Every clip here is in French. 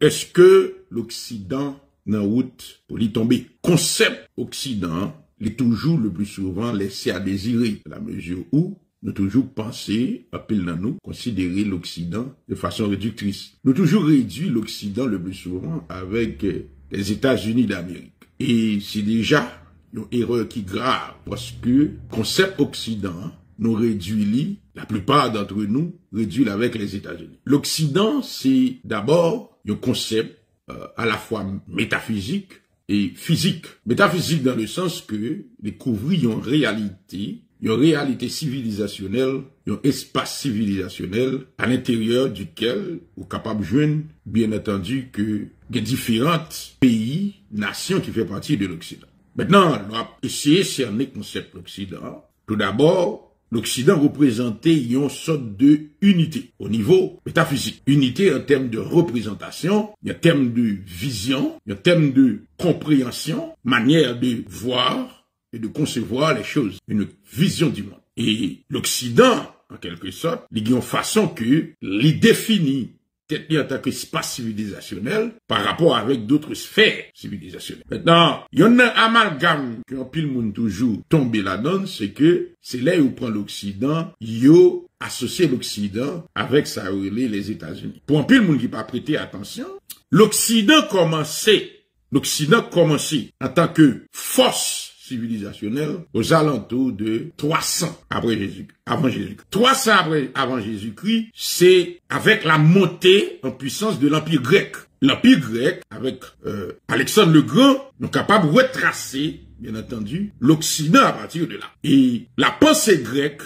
est-ce que l'Occident n'a route pour y tomber? Concept Occident, il est toujours le plus souvent laissé à désirer, à la mesure où nous toujours penser, appel dans nous, considérer l'Occident de façon réductrice. Nous toujours réduit l'Occident le plus souvent avec les États-Unis d'Amérique. Et c'est déjà une erreur qui est grave, parce que concept Occident nous réduit, la plupart d'entre nous réduit avec les États-Unis. L'Occident, c'est d'abord un concept à la fois métaphysique et physique. Métaphysique dans le sens que découvrir une réalité civilisationnelle, un espace civilisationnel à l'intérieur duquel on est capable de joindre, bien entendu, que des différents pays, nations qui font partie de l'Occident. Maintenant, on va essayer de cerner le concept l'Occident. Tout d'abord, l'Occident représentait une sorte de unité au niveau métaphysique. Unité en termes de représentation, en termes de vision, en termes de compréhension, manière de voir et de concevoir les choses, une vision du monde. Et l'Occident, en quelque sorte, il y a une façon que les définit en tant qu'espace civilisationnel par rapport avec d'autres sphères civilisationnelles. Maintenant, il y en a un amalgame qui en pile monde toujours tombé là-dedans, c'est que c'est là où on prend l'Occident, yo associe l'Occident avec ça les États-Unis. Pour un pile monde qui pas prêter attention, l'Occident commençait en tant que force civilisationnelle aux alentours de 300 avant Jésus-Christ. 300 avant Jésus-Christ, c'est avec la montée en puissance de l'Empire grec. L'Empire grec, avec Alexandre le Grand, nous capable de retracer, bien entendu, l'Occident à partir de là. Et la pensée grecque,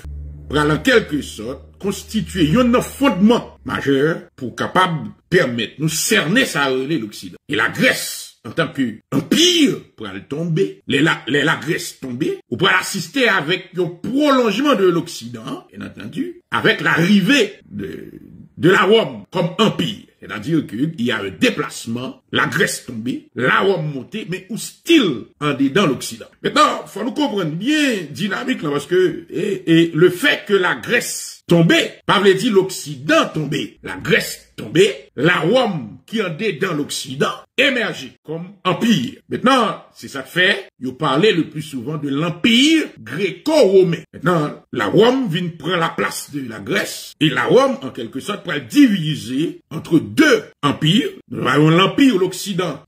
en quelque sorte, constituer un fondement majeur pour capable permettre nous cerner ça l'Occident. Et la Grèce, en tant qu'empire, pour aller tomber, la Grèce tomber, ou pour assister avec un prolongement de l'Occident, bien entendu, avec l'arrivée de la Rome comme empire. C'est-à-dire qu'il y a un déplacement, la Grèce tombée, la Rome montée, mais où style en dedans l'Occident. Maintenant, faut nous comprendre bien dynamique là, parce que, et le fait que la Grèce tombée, pas veut dire l'Occident tombé, la Grèce tombée, la Rome qui en dedans l'Occident, émergé comme empire. Maintenant, c'est ça que fait, vous parlez le plus souvent de l'empire gréco-romain. Maintenant, la Rome vient prendre la place de la Grèce, et la Rome, en quelque sorte, pour être divisée entre deux empires. Nous avons l'empire de l'Occident,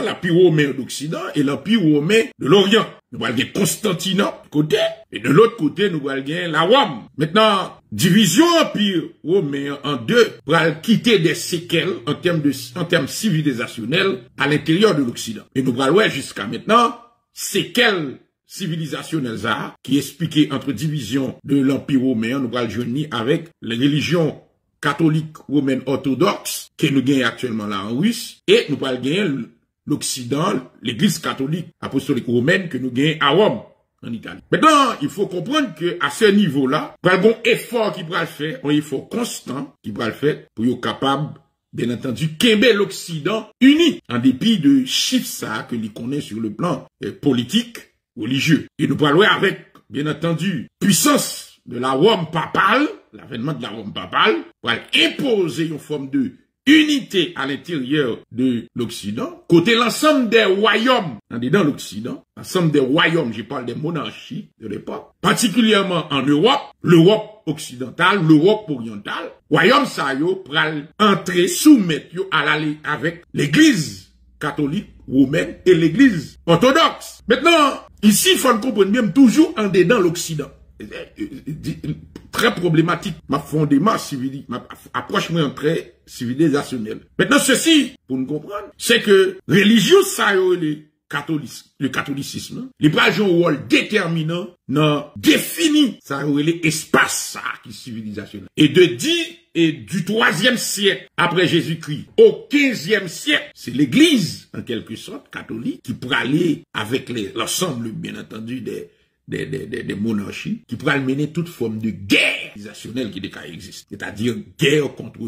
l'empire romain d'Occident, et l'empire romain de l'Orient. Nous avons Constantinople, côté, et de l'autre côté, nous avons la Rome. Maintenant, division empire romain en deux, pour quitter des séquelles en termes civilisationnels à l'intérieur de l'Occident. Et nous allons jusqu'à maintenant, séquelles civilisationnelles qui expliquaient entre division de l'empire romain, nous allons joindre avec les religions catholiques romaines orthodoxes, que nous gagnons actuellement là en Russie, et nous allons gagner l'Occident, l'église catholique apostolique romaine que nous gagnons à Rome, en Italie. Maintenant, il faut comprendre que à ce niveau-là, il y a un effort qui va le faire, un effort constant qui va le faire pour être capable, bien entendu, qu'aimer l'Occident uni, en dépit de chiffres ça que l'on connaît sur le plan politique, religieux. Et nous parlons avec, bien entendu, puissance de la Rome papale, l'avènement de la Rome papale, pour imposer une forme de unité à l'intérieur de l'Occident, côté l'ensemble des royaumes, dans l'Occident, l'ensemble des royaumes, je parle des monarchies de l'époque, particulièrement en Europe, l'Europe occidentale, l'Europe orientale, royaume ça yo pral entrer, soumettre yo avec l'église catholique romaine et l'église orthodoxe. Maintenant, ici, il faut comprendre bien, toujours en dedans l'Occident. Très problématique, ma fondement civil, ma approche très civilisationnelle. Maintenant, ceci, pour nous comprendre, c'est que religion, ça, le catholicisme, les bras jouent un rôle déterminant dans définir, ça, l'espace, ça, qui est civilisationnel. Et du 3e siècle après Jésus-Christ au 15e siècle, c'est l'église, en quelque sorte, catholique, qui pourrait aller avec l'ensemble, bien entendu, des monarchies, qui pourraient mener toute forme de guerre civilisationnelle qui existe. C'est-à-dire guerre contre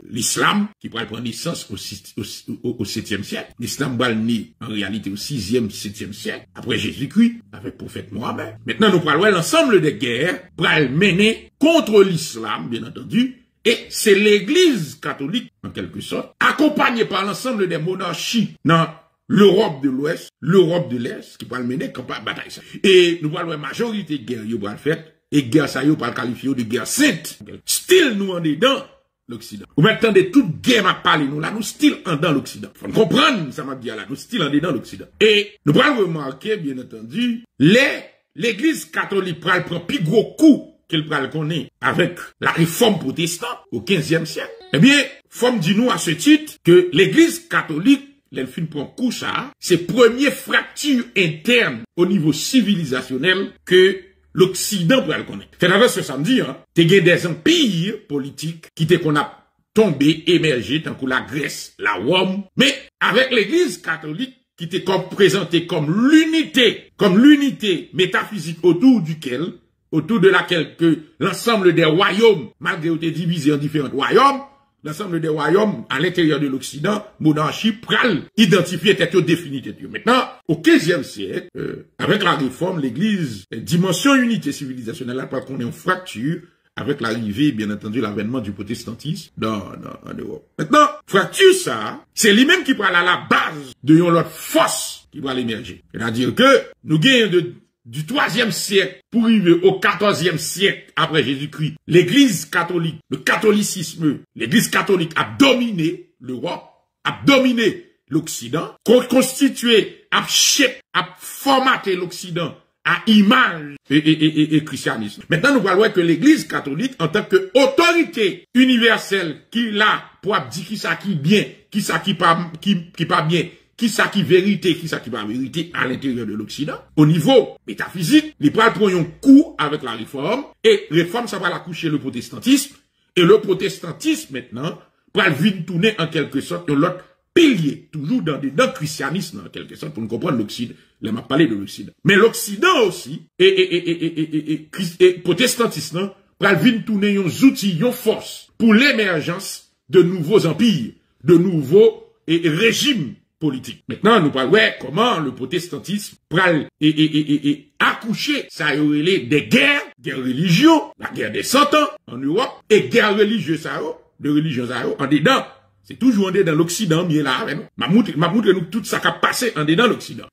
l'islam, qui pourrait prendre naissance au 7e siècle. L'islam va né en réalité au 6e, 7e siècle, après Jésus-Christ, avec le prophète Mohammed. Maintenant, nous parlons l'ensemble des guerres pour mener contre l'islam, bien entendu, et c'est l'église catholique, en quelque sorte, à accompagné par l'ensemble des monarchies dans l'Europe de l'Ouest, l'Europe de l'Est, qui va le mener campagne bataille ça. Et nous parlons de majorité de guerre, yo va le faire, et guerre ça, yo va le qualifier de guerre sainte. Still, nous en dedans l'Occident. Vous m'entendez, toute guerre m'a parlé, nous là, nous still en dedans l'Occident. Faut comprendre, ça m'a dit là, nous still en dedans l'Occident. Et nous allons remarquer, bien entendu, l'église catholique prend plus gros coup qu'elle prend connaît avec la réforme protestante au 15e siècle. Eh bien, faut me dire nous à ce titre que l'église catholique, l'elfine prend coup ça, c'est première fracture interne au niveau civilisationnel que l'Occident pourrait le connaître. C'est avec ce samedi, hein, t'es des empires politiques qui t'es qu'on a tombé, émergé, tant que la Grèce, la Rome, mais avec l'église catholique qui t'est comme présenté comme l'unité métaphysique autour de laquelle que l'ensemble des royaumes, malgré qu'ils étaient divisés en différents royaumes, l'ensemble des royaumes à l'intérieur de l'Occident, monarchie, pral, identifier tête définie tête. Maintenant, au 15e siècle, avec la réforme, l'église, dimension unité civilisationnelle, là, parce qu'on est en fracture, avec l'arrivée, bien entendu, l'avènement du protestantisme en Europe. Maintenant, fracture ça, c'est lui-même qui prend à la base de l'autre force qui va l'émerger. C'est-à-dire que, nous gagnons du 3e siècle pour arriver au 14e siècle après Jésus-Christ, l'église catholique, le catholicisme, l'église catholique a dominé l'Europe, a dominé l'Occident, constitué, a formaté l'Occident à image et christianisme. Maintenant, nous voyons que l'église catholique, en tant qu'autorité universelle, qui l'a pour dire qui ça qui bien, qui ça qui pas bien, qui ça qui vérité, qui ça qui pas vérité à l'intérieur de l'Occident. Au niveau métaphysique, les prêtres prennent un coup avec la réforme, et réforme, ça va la coucher le protestantisme, et le protestantisme, maintenant, va venir tourner en quelque sorte dans l'autre pilier, toujours dans le christianisme, en quelque sorte, pour nous comprendre l'Occident. Là, m'a parlé de l'Occident. Mais l'Occident aussi, et protestantisme, va venir tourner un outil, une force, pour l'émergence de nouveaux empires, de nouveaux régimes politique. Maintenant, nous parlons comment le protestantisme pral accoucher, ça y aurait des guerres religieux, la guerre des 100 ans en Europe, et guerre religieuse de religion en dedans. C'est toujours en dedans l'Occident, mais là, m'a montré nous tout ça qui a passé en dedans l'Occident.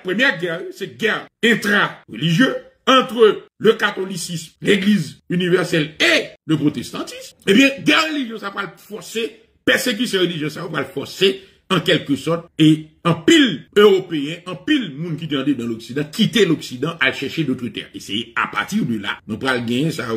Première guerre, c'est guerre intra-religieuse entre le catholicisme, l'église universelle et le protestantisme. Eh bien, guerre religieuse, ça va le forcer, persécution religieuse, ça va le forcer, en quelque sorte, et en pile européen, en pile monde qui était dans l'Occident, quitter l'Occident à chercher d'autres terres. Et c'est à partir de là, nous pourrons gagner ça,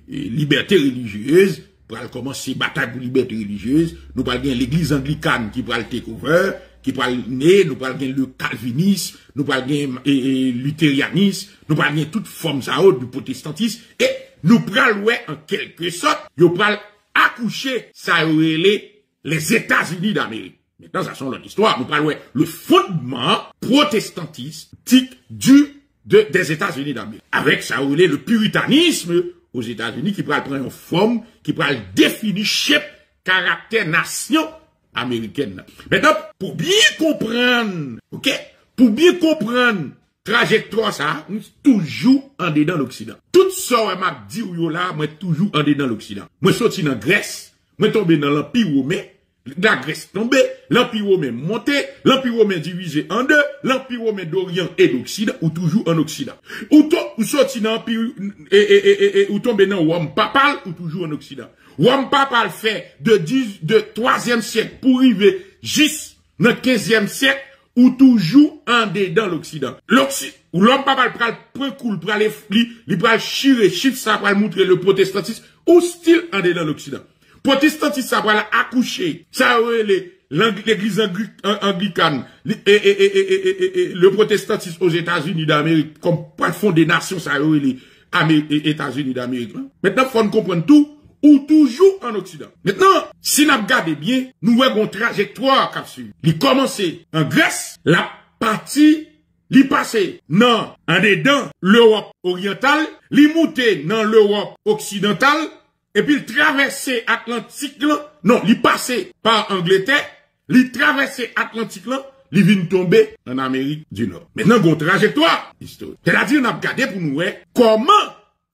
liberté religieuse, pour commencer bataille pour liberté religieuse, nous pourrons gagner l'église anglicane qui pourra le take over, qui pourra le naître, nous pourrons gagner le calvinisme, nous pourrons gagner le luthérianisme, nous pourrons gagner toute forme ça du protestantisme, et nous pourrons en quelque sorte, nous pourrons accoucher ça les États-Unis d'Amérique. Maintenant, ça sont notre histoire. Nous parlons le fondement protestantistique des États-Unis d'Amérique. Avec ça, le puritanisme aux États-Unis qui pourra prendre une forme, qui pourra définir chef caractère nation américaine. Maintenant, pour bien comprendre, ok? Pour bien comprendre trajectoire ça, nous toujours en dedans l'Occident. Tout ça, m'a dit ou là, moi toujours en dedans l'Occident. Moi sorti dans Grèce, moi tombé dans l'Empire romain, la Grèce tombée, l'Empire romain monté, l'Empire romain divisé en deux, l'Empire romain d'Orient et d'Occident, ou toujours en Occident. Ou sorti dans l'Empire, ou tombé dans Rome papal, ou toujours en Occident. Rome papal fait de 3e siècle pour arriver juste dans le 15e siècle, ou toujours en dedans l'Occident. Ou l'homme papal prend cool, prend les pral chirer, chiffre ça, pour montrer le protestantisme, ou style en dedans l'Occident. Protestantisme, ça va accoucher. Ça l'église anglicane, le protestantisme aux États-Unis d'Amérique, comme fond des nations, ça les États-Unis d'Amérique. Maintenant, faut comprendre tout, ou toujours en Occident. Maintenant, si nous regardons bien, nous voyons une trajectoire capsule. Il commençait en Grèce, la partie, il passait en dedans l'Europe orientale, il montait dans l'Europe occidentale, et puis il traversait Atlantique là, non, il passait par Angleterre, il traversait Atlantique là, il vient tomber en Amérique du Nord. Maintenant, il y a une trajectoire historique. C'est-à-dire, on a regardé pour nous voir comment,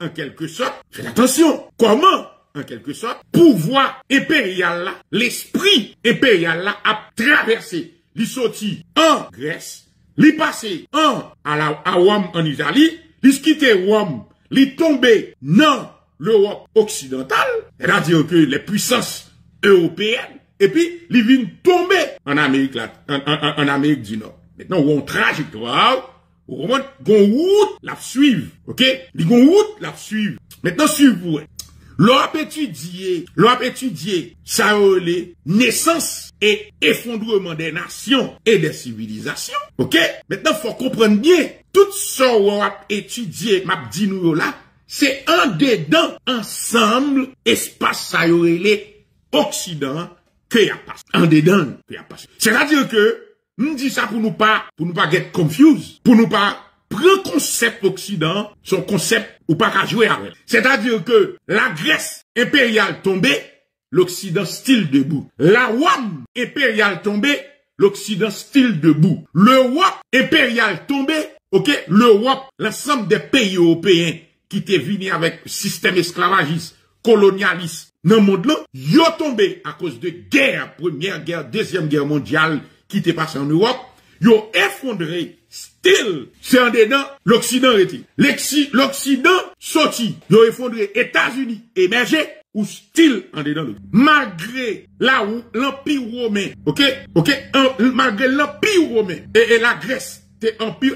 en quelque sorte, faites attention, comment en quelque sorte, pouvoir impérial là, l'esprit impérial là a traversé, il sorti en Grèce, il passé à Rome en Italie, il quitté Rome, il tombé dans l'Europe occidentale, c'est-à-dire que les puissances européennes, et puis il vient tomber en Amérique en Amérique du Nord. Maintenant, on trajectoire, on route la suivre, ok? Il y a une route la suivre. Maintenant, suivez-vous. L'on a étudié, ça les naissances et effondrement des nations et des civilisations. Ok? Maintenant, faut comprendre bien, tout ça qu'on a étudié, m'a dit nous là, c'est un dedans ensemble, espace ça les Occident, que y a pas. Un dedans, que y a pas. C'est-à-dire que, nous dit ça pour nous pas get confused, pour nous pas prendre concept Occident, son concept ou pas qu'à jouer avec. C'est-à-dire que la Grèce impériale tombée, l'Occident style debout. La Rome impériale tombée, l'Occident style debout. L'Europe impériale tombée, ok, l'Europe, l'ensemble des pays européens qui étaient venus avec système esclavagiste, colonialiste, dans le monde là, yo tombé à cause de guerre, première guerre, deuxième guerre mondiale, qui était passée en Europe, yo effondré, still, c'est en dedans, l'Occident était. L'Occident sorti, yo effondré, États-Unis émergé, ou still en dedans. Malgré l'Empire romain, ok, malgré l'Empire romain, et la Grèce,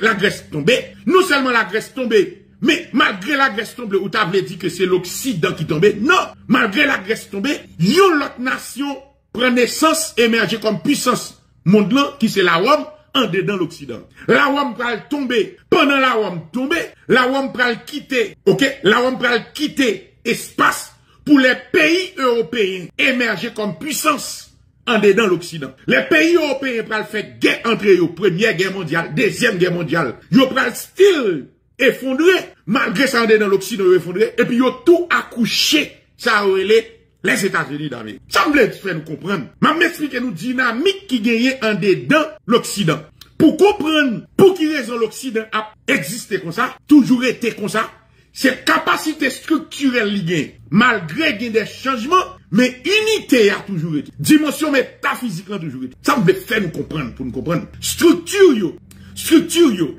la Grèce tombée, non seulement la Grèce tombée, mais malgré la Grèce tombée, ou t'avais dit que c'est l'Occident qui tombait, non, malgré la Grèce tombée, yon l'autre nation prend naissance, émerger comme puissance monde là, qui c'est la Rome, en dedans l'Occident. La Rome pral tomber, pendant la Rome tomber, la Rome pral quitter, ok, la Rome pral quitter espace pour les pays européens émerger comme puissance en dedans l'Occident. Les pays européens pral faire guerre entre eux, première guerre mondiale, deuxième guerre mondiale, yo pral still effondré, malgré ça en dedans l'Occident effondré, et puis yo tout accouché, ça les États-Unis d'Amérique. Ça me fait nous comprendre. M'a m'expliquer nous dynamique qui gagne en dedans l'Occident. Pour comprendre, pour qui raison l'Occident a existé comme ça, toujours été comme ça, c'est capacité structurelle li gagne. Malgré qu'il y a des changements, mais unité a toujours été. Dimension métaphysique a toujours été. Ça me fait nous comprendre, pour nous comprendre. Structure yo,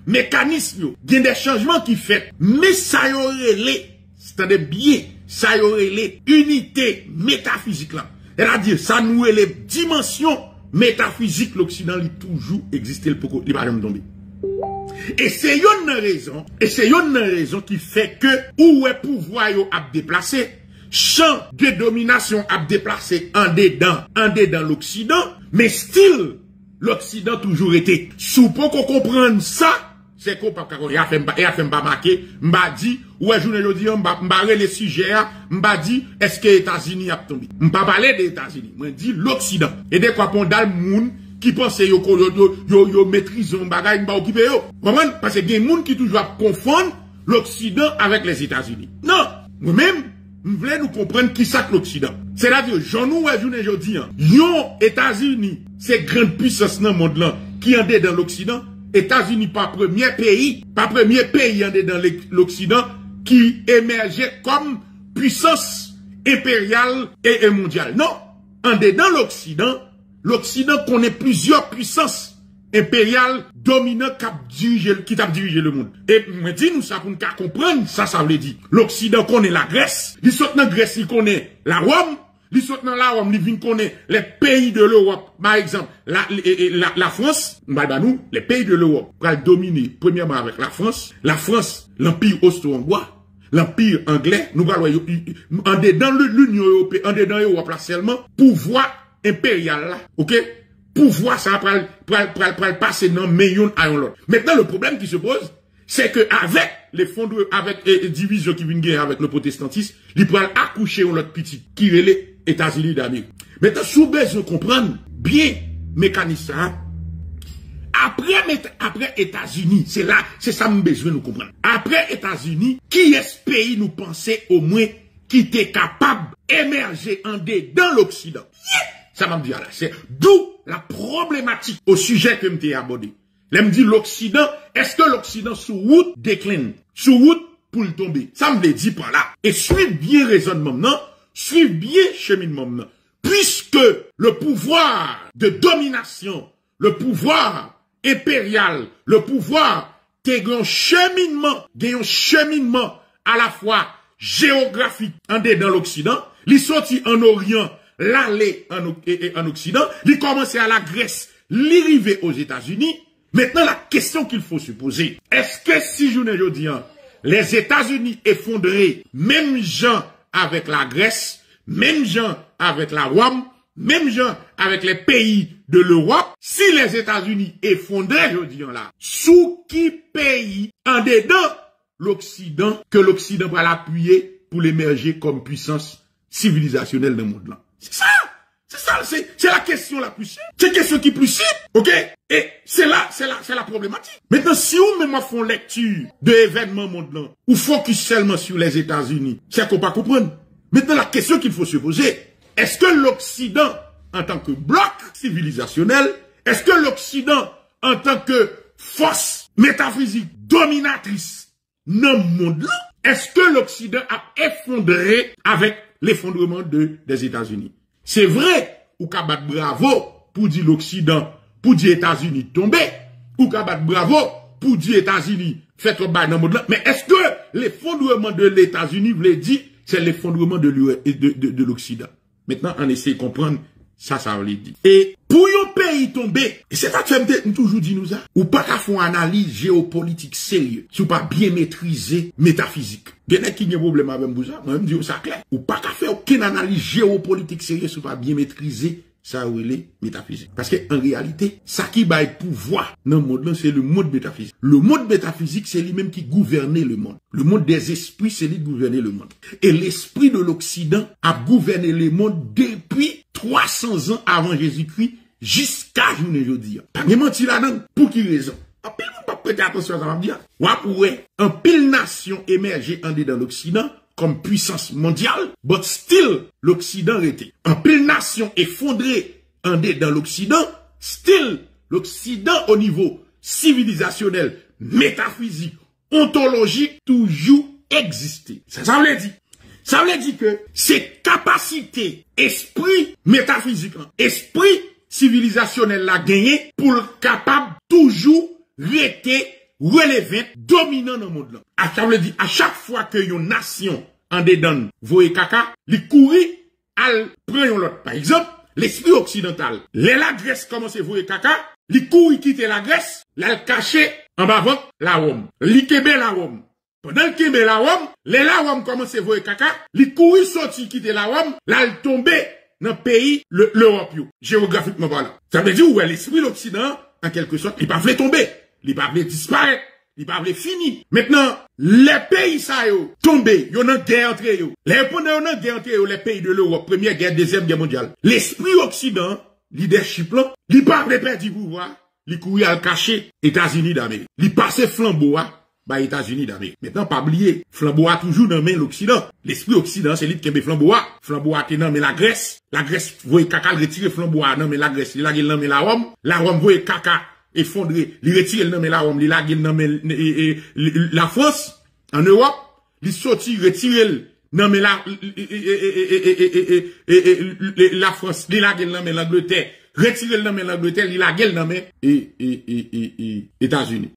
mécanisme yo, il y a des changements qui fait. Mais ça y aurait les, c'est-à-dire bien, ça y aurait les unités métaphysiques là. C'est-à-dire, ça nous est les dimensions métaphysiques, l'Occident, il toujours existé le pourquoi, il va jamais tomber. Et c'est une raison qui fait que, où est pouvoir yo a déplacé, champ de domination a déplacé en dedans l'Occident, mais still, l'Occident toujours été. Sous pour qu'on comprenne ça, c'est qu'on pas y a fait pas marquer, m'a dit ouais journée aujourd'hui m'a les sujets, m'a dit est-ce que les États-Unis a tombé. M'a parler des États-Unis, m'a dit l'Occident. Et des quoi pour dans le monde qui pense yo maîtrise un bagage m'a occupé yo. Comment parce que il y a des monde qui toujours confondre l'Occident avec les États-Unis. Non, moi-même je voulais nous comprendre qui ça que l'Occident. C'est-à-dire, j'en nous journée aujourd'hui, yon États-Unis, c'est grande puissance dans le monde là, qui en est dans l'Occident. États-Unis, pas premier pays en est dans l'Occident, qui émergeait comme puissance impériale et mondiale. Non, en est dans l'Occident connaît plusieurs puissances impériales dominantes qui t'a dirigé le monde. Et me dit nous ça pour nous comprendre, ça veut dire. L'Occident connaît la Grèce, il saute dans Grèce, il connaît la Rome, il saute dans la Rome, il vient connaît les pays de l'Europe. Par exemple, la France, nous, les pays de l'Europe, va dominer premièrement avec la France, l'Empire austro-hongrois, l'Empire anglais, nous allons en dedans l'Union européenne, en dedans l'Europe là seulement, pouvoir impérial là, ok? Pouvoir ça pral passer dans millions à l'autre. Maintenant, le problème qui se pose, c'est que avec les fonds avec les divisions qui viennent gagner avec le protestantisme, ils pral accoucher en l'autre petit, qui est les États-Unis d'Amérique. Maintenant, sous besoin de comprendre bien mécanisme ça, après États-Unis, c'est ça que nous besoin de comprendre. Après États-Unis, qui est ce pays nous pensait au moins qui était capable d'émerger en dedans l'Occident? Ça va me dire là, c'est d'où la problématique au sujet que m'ai abordé. Là, me dit l'Occident, est-ce que l'Occident sous route décline? Sous route pour le tomber? Ça me dit par là. Et suivez bien raisonnement, non? suivent bien cheminement. Puisque le pouvoir de domination, le pouvoir impérial, le pouvoir qui a un cheminement à la fois géographique en dedans l'Occident, il sorti en Orient, l'aller en Occident, il commençait à la Grèce, l'arrivée aux États-Unis. Maintenant, la question qu'il faut se poser, est-ce que si je ne dis les États-Unis effondrés, même gens avec la Grèce, même gens avec la Rome, même gens avec les pays de l'Europe, si les États-Unis effondraient, je dis là, sous qui pays en dedans l'Occident, que l'Occident va l'appuyer pour l'émerger comme puissance civilisationnelle dans le monde là? C'est ça, c'est la question la plus simple. C'est la question qui est plus simple, ok? Et c'est la problématique. Maintenant, si vous même font lecture de événements mondiaux, ou focus seulement sur les États-Unis, c'est qu'on pas comprendre. Maintenant, la question qu'il faut se poser, est-ce que l'Occident, en tant que bloc civilisationnel, est-ce que l'Occident, en tant que force métaphysique dominatrice dans le monde-là, est-ce que l'Occident a effondré avec l'effondrement des États-Unis? C'est vrai, ou qu'à battre bravo pour dire l'Occident, pour dire États-Unis tomber, ou qu'à battre bravo pour dire États-Unis fait trop bas dans le monde-là. Mais est-ce que l'effondrement de l'États-Unis voulait dire c'est l'effondrement de l'Occident? Maintenant, on essaie de comprendre ça veut dire. Et pour un pays tomber, et c'est ça que toujours dit nous ça, ou pas qu'à faire une analyse géopolitique sérieuse, si ou pas bien maîtriser métaphysique. Il y a qui a un problème avec ça, moi je dis ça clair. Ou pas qu'à faire aucune analyse géopolitique sérieuse, si ou pas bien maîtriser ça ou les métaphysiques. Parce que en réalité, ça qui va être pouvoir dans le monde, c'est le monde métaphysique. Le monde métaphysique, c'est lui-même qui gouvernait le monde. Le monde des esprits, c'est lui qui gouvernait le monde. Et l'esprit de l'Occident a gouverné le monde depuis 300 ans avant Jésus-Christ jusqu'à aujourd'hui. Pas de mentir là-dedans. Pour qui raison? En pile, on va prêter attention à ça, on va dire. Ouais, en pile nation émergée en dedans l'Occident, comme puissance mondiale, but still, l'Occident était. En pile nation effondrée en dedans l'Occident, still, l'Occident au niveau civilisationnel, métaphysique, ontologique, toujours existé. Ça veut dire. Ça veut dire que ces capacités, esprit métaphysique, esprit civilisationnel la gagné pour capable toujours rester relevant, dominant dans le monde là. Ça veut dire, à chaque fois que une nation en dedans voye caca, li courir, al prend l'autre. Par exemple, l'esprit occidental. La Grèce commence à voyer caca, li courir quitter la Grèce, la cacher en bas la Rome. Li kebe la Rome. Pendant le kebe la Rome, la Rome commence à voyer caca, li courir sorti quitter la Rome, la tomber dans le pays, l'Europe, géographiquement voilà. Ça veut dire, ouais, l'esprit l'Occident, en quelque sorte, il pas voulu tomber. Il pas voulu disparaître. Il pas voulu finir. Maintenant, les pays ça yo tombé, yo nan guerre entre yo. Les pendant nan guerre entre yo les pays de l'Europe, première guerre, deuxième guerre mondiale. L'esprit occident, leadership là, il pas voulu perdre du pouvoir, il courir à le cacher États-Unis d'Amérique. Il passait flambeau bah États-Unis d'Amérique. Maintenant pas oublier, flambeau toujours dans main l'Occident. L'esprit occident c'est lui qui met flambeau. Flambeau qui dans mais la Grèce. La Grèce voit caca retirer flambeau non mais la Grèce, il a dans mais la Rome. La Rome voit caca effondré, il retire le nom de la Rome, il a le nom la France, en Europe, il sorti, retire le nom de la France, il a le nom de l'Angleterre, retire le nom de l'Angleterre, il a le nom de États-Unis.